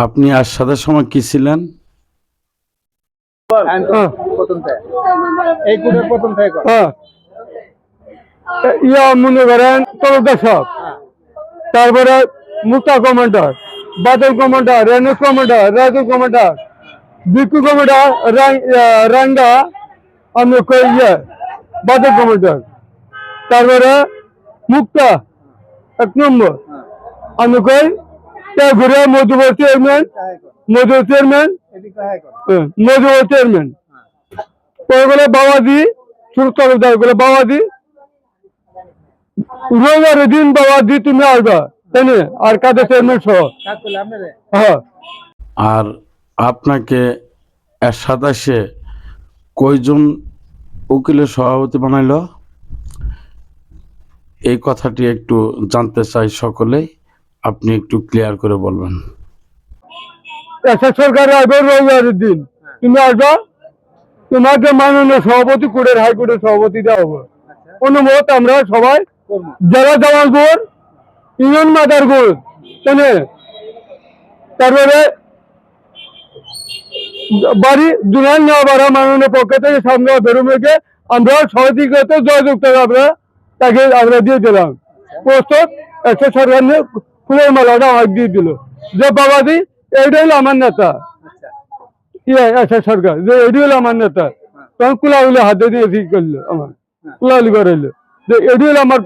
আপনি আরশাদের সময় কি ছিলেন? মনে করেন তরদর্শক, তারপরে মুক্তা কমান্ডার, বাদল কমান্ডার, রেনু কমান্ডার, রাজু কমান্ডার, বিকু কমান্ডার, রাঙ্গা আমি বাদল কমান্ডার, তারপরে মুক্তা 1 নম্বর আমি কই ঘুরে মধুবর চেয়ারম্যান, মধুবর চেয়ারম্যান ওইগুলো বাবাজি সুরক্ষা বাবাজি রোজার দিন বাবাজি তুমি আসবা তাই না? আর কাদের চেয়ারম্যান সহ। হ্যাঁ। আর আপনাকে এরশাদ এসে কয়জন উকিলের সভাপতি বানাইল, এই কথাটি একটু জানতে চাই সকলেই, আপনি একটু ক্লিয়ার করে বলবেন। সরকার আসবে রোজার দিন তুমি আসবা, তোমাকে মাননীয় সভাপতি কোর্টের হাইকোর্টের সভাপতি দেওয়া হবে। অনুমত আমরা সবাই জেলা জামালপুর ইউনিয়ন মাদারপুর তারপরে বাড়ি দুলান নেওয়া মাননীয় পক্ষ থেকে সামনে বেরোমেকে আমরা সহযোগিতা জয়যুক্ত আমরা তাকে আমরা দিয়ে দিলাম প্রস্তুত। একটা সরকার নিয়ে ফুলের মালাটা আমাকে দিয়ে দিল যে বাবাজি এইটা হলো আমার নেতা, একটা সরকার যে এটি হলো আমার নেতা। তখন কুলাউলি হাতে দিয়ে ঠিক করলো, আমার কুলাউলি করাইলো যে এটি হলো আমার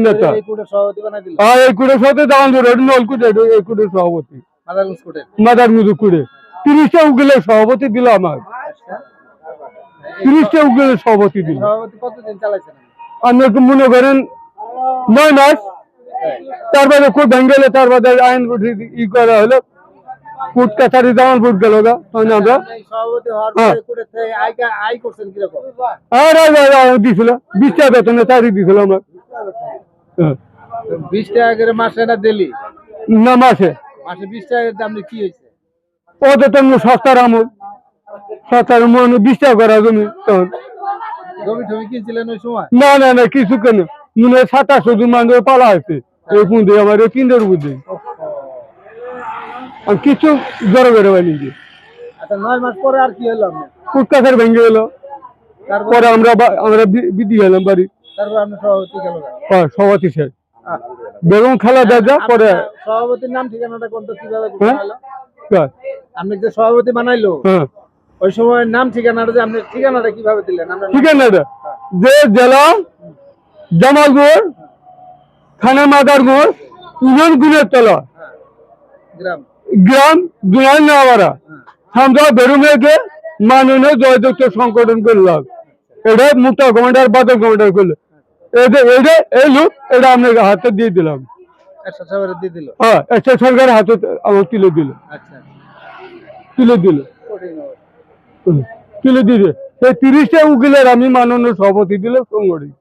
নেতা। হ্যাঁ, এই কুটের সাথে নলকুট এই কুটের সভাপতি মাদারগুঞ্জ কুটে 30টা উকিলের সভাপতি দিল আমার, 30টা উকিলের সভাপতি দিল। আপনি একটু মনে করেন 9 মাস, তারপরে খুব ভেঙ্গেলে তারপরে আইন ই করা হলো, কোর্ট কাছারি জামালপুর গেল গা তখন আমরা দিছিল 20 টাকা বেতনে চাকরি দিছিল আমার। 20 টাকা করে মাসে না দিলি না মাসে 20 টাকার দাম কি হয়েছে? ওদের তো সস্তার আমল, সস্তার 20 টাকা করা জমি তখন। জমি টমি কিনছিলেন ওই সময়? না না না কিছু কেন মনে হয় 2700 জন মানুষ পালা হয়েছে এই পুঁজি আমার এই কিন্দের বুঝে আমি কিছু জড়ো করে পাইনি। আচ্ছা 9 মাস পরে আর কি হলো আপনার? কুটকাছার ভেঙে গেল, পরে আমরা বিধি গেলাম বাড়ি। তারপর আপনি সভাপতি গেল? হ্যাঁ, সভাপতি স্যার বেগম খালা দাদা। পরে সভাপতির নাম ঠিকানাটা কোন তো কিভাবে হলো? আপনি যে সভাপতি বানাইলো ওই সময় নাম ঠিকানাটা যে আপনি ঠিকানাটা কিভাবে দিলেন? ঠিকানাটা যে জেলা জামালপুর, থানা মাদারগঞ্জ, ইউনিয়ন গুলের তলা, গ্রাম দুলান নেওয়ারা, সামনে বেরুমেকে মাননীয় জয়যুক্ত সংগঠন করলাম। এটা মুক্তা কমান্ডার বাদল কমান্ডার করলো, এইটা এই লোক এটা আপনার হাতে দিয়ে দিলাম। হ্যাঁ, একটা সরকারের হাতে আমার তুলে দিল, তুলে দিয়ে সেই 30টা উকিলের আমি মাননীয় সভাপতি দিলাম সংগঠিত।